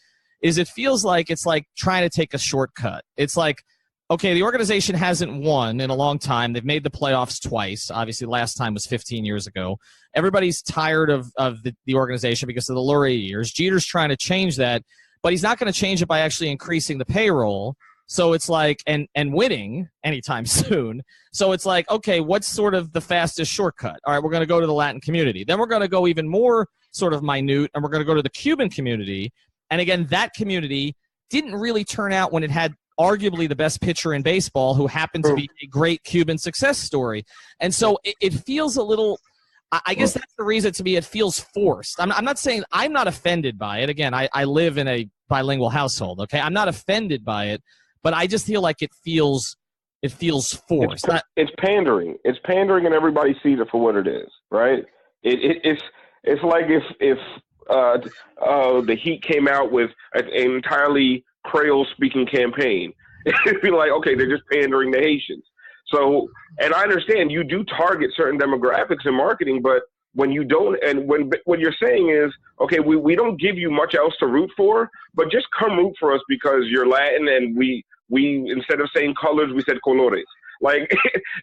is it feels like it's like trying to take a shortcut. It's like, okay, the organization hasn't won in a long time. They've made the playoffs twice. Obviously, last time was 15 years ago. Everybody's tired of the organization because of the Lurie years. Jeter's trying to change that, but he's not going to change it by actually increasing the payroll. So it's like, and winning anytime soon. So it's like, okay, what's sort of the fastest shortcut? All right, we're going to go to the Latin community. Then we're going to go even more sort of minute, and we're going to go to the Cuban community. And again, that community didn't really turn out when it had arguably the best pitcher in baseball who happened to be a great Cuban success story. And so it feels a little – I guess that's the reason to me it feels forced. I'm not saying – I'm not offended by it. Again, I live in a bilingual household, okay? I'm not offended by it, but I just feel like it feels forced. It's pandering. It's pandering, and everybody sees it for what it is, right? It's like if the Heat came out with an entirely Creole-speaking campaign. It'd be like, okay, they're just pandering to Haitians. So, and I understand you do target certain demographics in marketing, but when you don't, and when what you're saying is, okay, we don't give you much else to root for, but just come root for us because you're Latin, and we instead of saying colors, we said colores. Like,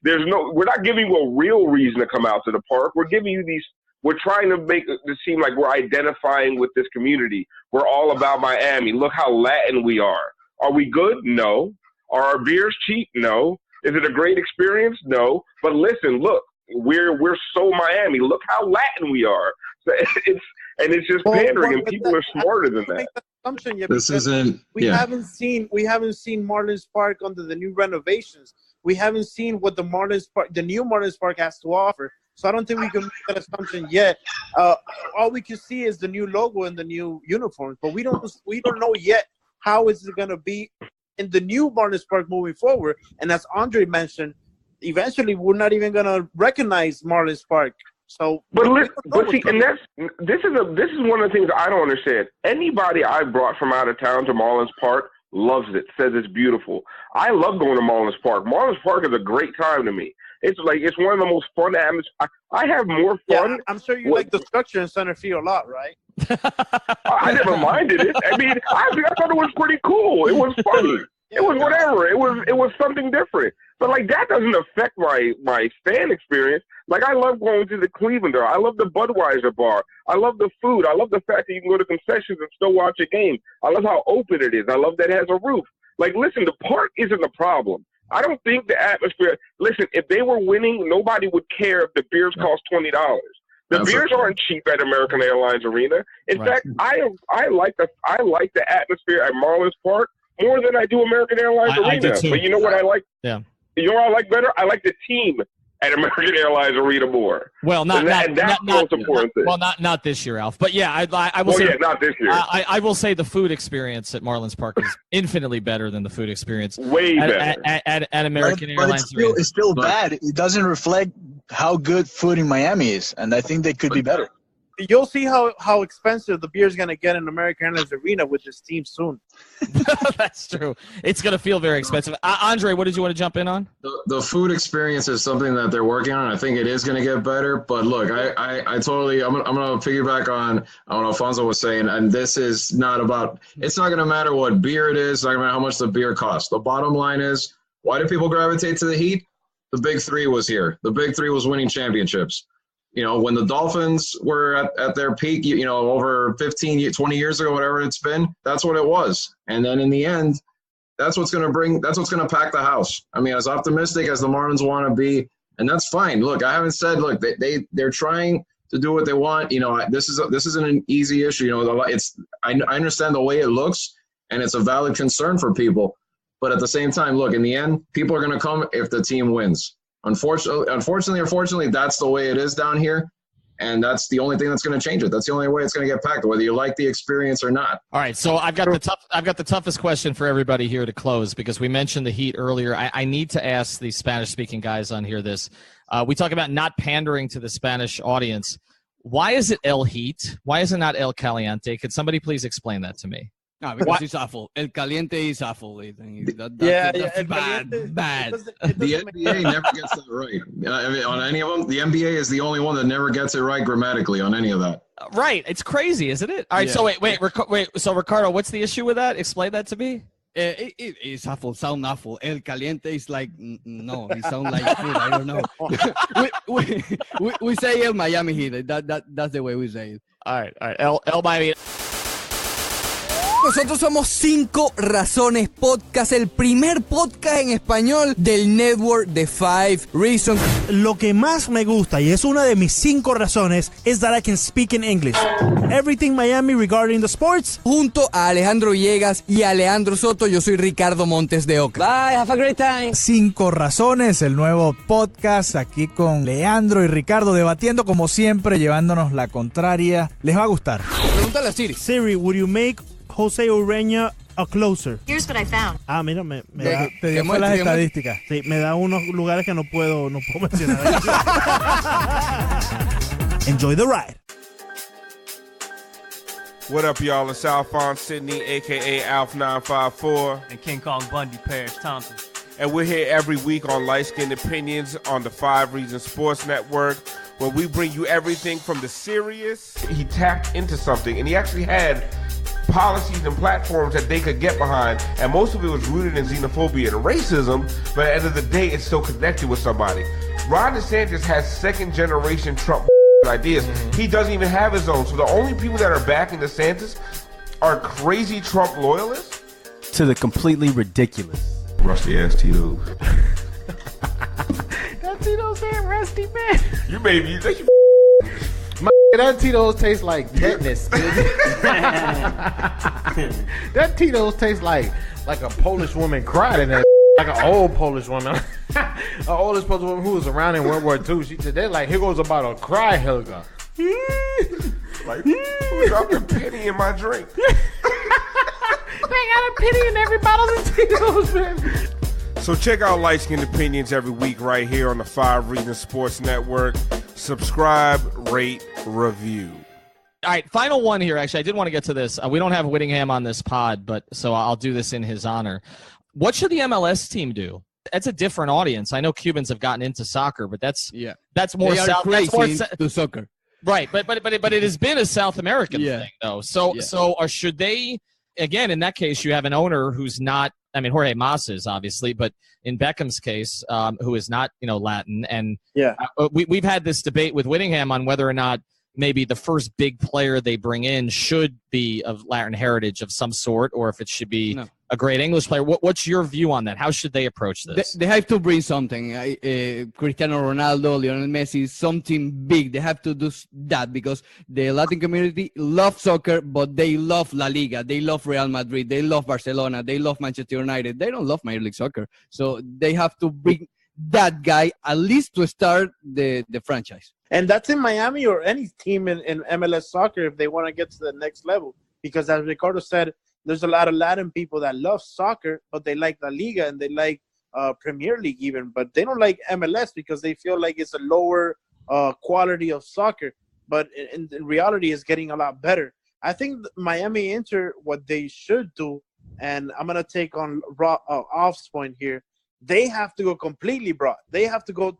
we're not giving you a real reason to come out to the park. We're giving you these. We're trying to make it seem like we're identifying with this community. We're all about Miami. Look how Latin we are. Are we good? No. Are our beers cheap? No. Is it a great experience? No. But listen, look, we're so Miami. Look how Latin we are. It's just pandering, and people are smarter than that. This isn't. We haven't seen Marlins Park under the new renovations. We haven't seen what the new Marlins Park has to offer. So I don't think we can make that assumption yet. All we can see is the new logo and the new uniforms, but we don't know yet how is it going to be in the new Marlins Park moving forward. And as Andre mentioned, eventually we're not even going to recognize Marlins Park. So, this is one of the things I don't understand. Anybody I brought from out of town to Marlins Park loves it, says it's beautiful. I love going to Marlins Park. Marlins Park is a great time to me. It's one of the most fun atmospheres. I have more fun. Yeah, I'm sure you like the structure in center field a lot, right? I never minded it. I mean, I thought it was pretty cool. It was funny. It was whatever. It was something different. But like that doesn't affect my fan experience. Like I love going to the Clevelander. I love the Budweiser bar. I love the food. I love the fact that you can go to concessions and still watch a game. I love how open it is. I love that it has a roof. Like, listen, the park isn't the problem. I don't think the atmosphere. Listen, if they were winning, nobody would care if the beers cost $20. The beers aren't cheap at American Airlines Arena. In fact, I like the atmosphere at Marlins Park more than I do American Airlines Arena. But you know what I like? Yeah. You know what I like better? I like the team at American Airlines Arena more. Well, not this year, Alf. But yeah, I will say. Yeah, not this year. I will say the food experience at Marlins Park is infinitely better than the food experience. Way better at American Airlines Arena. It's still bad. It doesn't reflect how good food in Miami is, and I think they could be better. You'll see how expensive the beer is going to get in American Airlines Arena with this team soon. That's true. It's going to feel very expensive. Andre, what did you want to jump in on? The food experience is something that they're working on. I think it is going to get better. But look, I totally – I'm going to piggyback on what Alfonso was saying, and this is not about – it's not going to matter what beer it is. It's not going to matter how much the beer costs. The bottom line is, why do people gravitate to the Heat? The Big Three was here. The Big Three was winning championships. You know, when the Dolphins were at their peak, over 15, 20 years ago, whatever it's been, that's what it was. And then in the end, that's what's going to pack the house. I mean, as optimistic as the Marlins want to be, and that's fine. Look, I haven't said, look, they're trying to do what they want. This isn't an easy issue. I understand the way it looks, and it's a valid concern for people. But at the same time, look, in the end, people are going to come if the team wins. Unfortunately, or fortunately, that's the way it is down here, and that's the only thing that's going to change it. That's the only way it's going to get packed, whether you like the experience or not. All right, so I've got the toughest question for everybody here to close because we mentioned the Heat earlier. I need to ask the Spanish-speaking guys on here this. We talk about not pandering to the Spanish audience. Why is it El Heat? Why is it not El Caliente? Could somebody please explain that to me? No, because it's awful. El Caliente is awful. That's bad. The NBA never gets that right. I mean, on any of them, the NBA is the only one that never gets it right grammatically on any of that. Right. It's crazy, isn't it? All right, so wait. So, Ricardo, what's the issue with that? Explain that to me. It's awful. Sound awful. El Caliente is like, no, it sounds like food. I don't know. we say El Miami Heat. That's the way we say it. All right. El Miami. Nosotros somos Cinco Razones Podcast, el primer podcast en español del network de Five Reasons. Lo que más me gusta, y es una de mis 5 razones, is that I can speak in English. Everything Miami regarding the sports. Junto a Alejandro Villegas y a Leandro Soto, yo soy Ricardo Montes de Oca. Bye, have a great time. 5 Razones, el nuevo podcast aquí con Leandro y Ricardo debatiendo como siempre, llevándonos la contraria. Les va a gustar. Pregúntale a Siri. Siri, would you make José Ureña a closer? Here's what I found. Ah, mira, me da, te dio las estadísticas. Sí, me da unos lugares que no puedo mencionar. Enjoy the ride. What up, y'all? It's Alphonse Sidney, a.k.a. Alf954. And King Kong Bundy, Parrish Thompson. And we're here every week on Light Skinned Opinions on the Five Reasons Sports Network, where we bring you everything from the serious. He tapped into something, and he actually had policies and platforms that they could get behind, and most of it was rooted in xenophobia and racism, but at the end of the day, it's still connected with somebody. Ron DeSantis has second-generation Trump ideas. He doesn't even have his own, so the only people that are backing DeSantis are crazy Trump loyalists. To the completely ridiculous. Rusty-ass Tito's. That Tito's ain't rusty, man. You made me... That Tito's tastes like tetanus. That Tito's tastes like a Polish woman cried in that. Like an old Polish woman. An oldest Polish woman who was around in World War II. She said, they're like, here goes about a cry, Helga. Like, who dropped a penny in my drink? They got a penny in every bottle of Tito's, man. So check out Light Skinned Opinions every week right here on the Five Reasons Sports Network. Subscribe, rate, review. All right, final one here. Actually, I did want to get to this. We don't have Whittingham on this pod, but so I'll do this in his honor. What should the MLS team do? That's a different audience. I know Cubans have gotten into soccer, but that's more South. That's more to soccer, right? But it has been a South American thing, though. So or should they? Again, in that case, you have an owner who's not. I mean, Jorge Mas is obviously, but in Beckham's case, who is not, Latin, and we've had this debate with Whittingham on whether or not maybe the first big player they bring in should be of Latin heritage of some sort, or if it should be a great English player. What's your view on that? How should they approach this? They have to bring something. Cristiano Ronaldo, Lionel Messi, something big. They have to do that because the Latin community loves soccer, but they love La Liga. They love Real Madrid. They love Barcelona. They love Manchester United. They don't love Major League Soccer. So they have to bring that guy at least to start the franchise. And that's in Miami or any team in MLS soccer if they want to get to the next level. Because as Ricardo said, there's a lot of Latin people that love soccer, but they like La Liga and they like Premier League even. But they don't like MLS because they feel like it's a lower quality of soccer. But in reality, it's getting a lot better. I think Miami Inter, what they should do, and I'm going to take on Off's point here, they have to go completely broad. They have to go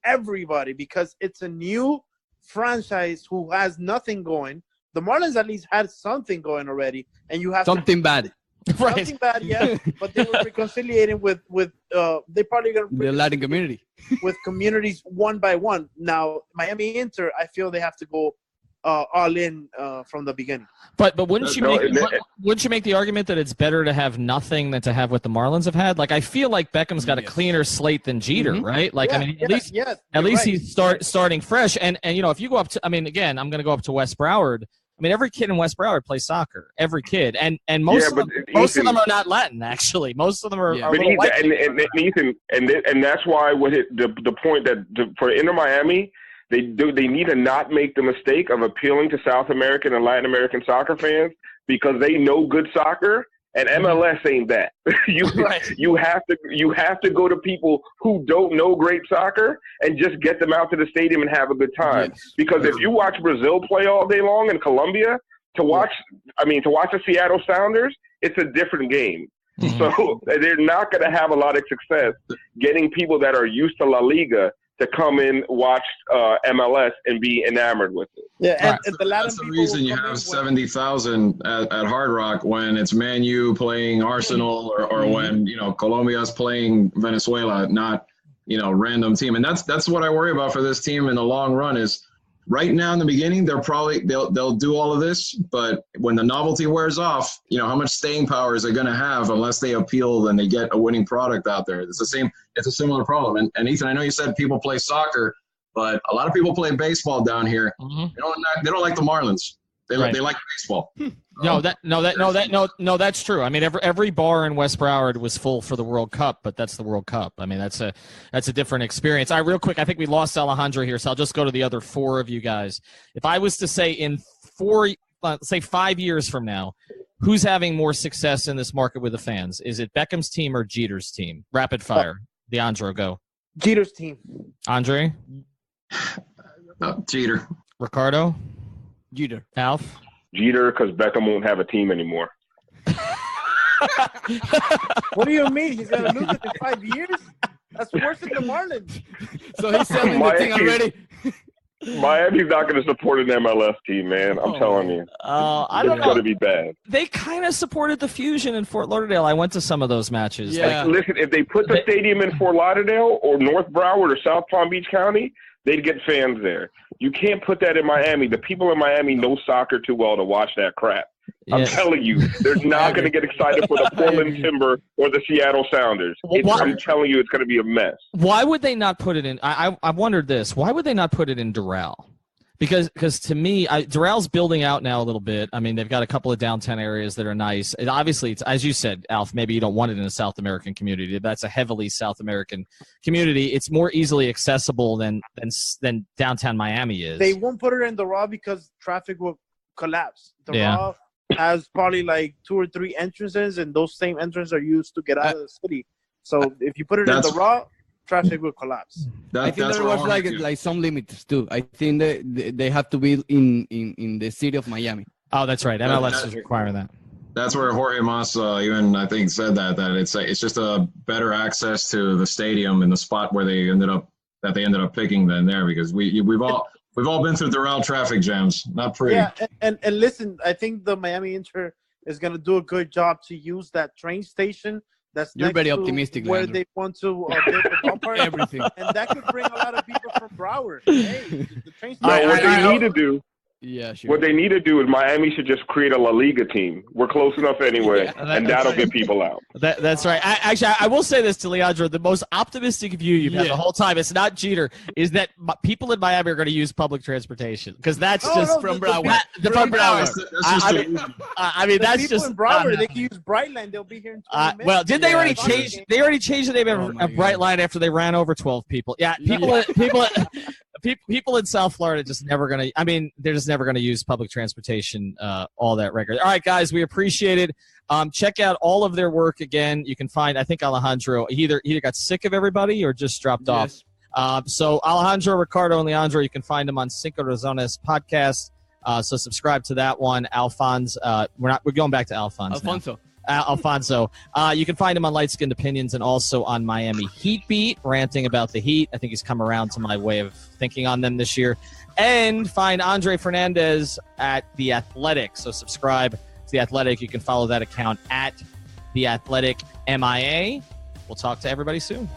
everybody because it's a new franchise who has nothing going. The Marlins at least had something going already, and you have something bad. Right. Something bad, yeah. But they were reconciliating with they probably gonna the Latin community with communities one by one. Now Miami Inter, I feel they have to go all in from the beginning. But wouldn't you make the argument that it's better to have nothing than to have what the Marlins have had? Like I feel like Beckham's got a cleaner slate than Jeter, right? Like at least he's starting fresh. And if you go up to, again, I'm going to go up to West Broward. Every kid in West Broward plays soccer. Every kid, and most of them are not Latin. Actually, most of them are. But Ethan, and that's why the point that for Inter Miami. They need to not make the mistake of appealing to South American and Latin American soccer fans because they know good soccer, and MLS ain't that. You have to go to people who don't know great soccer and just get them out to the stadium and have a good time. Yes. Because if you watch Brazil play all day long in Colombia, to watch the Seattle Sounders, it's a different game. Mm-hmm. So they're not going to have a lot of success getting people that are used to La Liga to come in, watch MLS, and be enamored with it. Yeah, and the Latin that's the reason you have 70,000 at Hard Rock when it's Man U playing Arsenal or when Colombia's playing Venezuela, not random team. And that's what I worry about for this team in the long run is right now in the beginning, they'll do all of this, but when the novelty wears off, how much staying power is it going to have unless they appeal and they get a winning product out there? It's a similar problem. And Ethan, I know you said people play soccer, but a lot of people play baseball down here. Mm-hmm. They don't like the Marlins. They like baseball. No, that's true. I mean, every bar in West Broward was full for the World Cup, but that's the World Cup. I mean, that's a different experience. All right, real quick, I think we lost Alejandro here, so I'll just go to the other four of you guys. If I was to say in 5 years from now, who's having more success in this market with the fans? Is it Beckham's team or Jeter's team? Rapid fire. Leandro, go. Jeter's team. Andre? Jeter. Ricardo? Jeter. Alf? Jeter, because Beckham won't have a team anymore. What do you mean? He's going to lose it in 5 years? That's worse than the Marlins. So he's selling the thing already. Miami's not going to support an MLS team, man. I'm telling you. I don't know. It's going to be bad. They kind of supported the Fusion in Fort Lauderdale. I went to some of those matches. Yeah. Listen, if they put the stadium in Fort Lauderdale or North Broward or South Palm Beach County, they'd get fans there. You can't put that in Miami. The people in Miami know soccer too well to watch that crap. I'm telling you, they're not going to get excited for the Portland Timber or the Seattle Sounders. I'm telling you, it's going to be a mess. Why would they not put it in? I wondered this. Why would they not put it in Doral? Because to me, Doral's building out now a little bit. I mean, they've got a couple of downtown areas that are nice. And obviously, it's, as you said, Alf, maybe you don't want it in a South American community. That's a heavily South American community. It's more easily accessible than downtown Miami is. They won't put it in Doral because traffic will collapse. Doral has probably like 2 or 3 entrances, and those same entrances are used to get out of the city. So if you put it in Doral, traffic will collapse. I think there was like some limits too. I think that they have to be in the city of Miami. Oh, that's right. MLS is requiring that. That's where Jorge Mas even I think said that it's just a better access to the stadium and the spot where they ended up picking than there, because we've all been through Doral traffic jams. Not pretty. Yeah, and listen, I think the Miami Inter is going to do a good job to use that train station. You're very optimistic, where Leandro. They want to build a bumper. Everything. And that could bring a lot of people from Broward. Hey, the train station. What they need to do. Yeah, sure. What they need to do is Miami should just create a La Liga team. We're close enough anyway, and that'll get people out. That's right. I will say this to Leandro. The most optimistic view you've had the whole time, it's not Jeter, is that people in Miami are going to use public transportation, because that's from Broward. From Broward. I mean, that's just in Broward. They can use Brightline. They'll be here in 20 minutes. Well, did they already change? They already changed the name of Brightline after they ran over 12 people. Yeah, people in South Florida just never going to – I mean, they're just never going to use public transportation all that regularly. All right, guys, we appreciate it. Check out all of their work again. You can find – I think Alejandro either got sick of everybody or just dropped off. So Alejandro, Ricardo, and Leandro, you can find them on Cinco Razones Podcast. So subscribe to that one. Alfonso we're going back to Alfonso. Alfonso. You can find him on Light Skinned Opinions and also on Miami Heat Beat, ranting about the Heat. I think he's come around to my way of thinking on them this year. And find Andre Fernandez at The Athletic. So subscribe to The Athletic. You can follow that account at The Athletic MIA. We'll talk to everybody soon.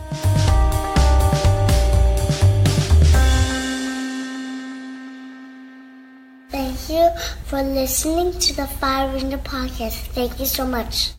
Thank you for listening to the Fire Rebrand Podcast. Thank you so much.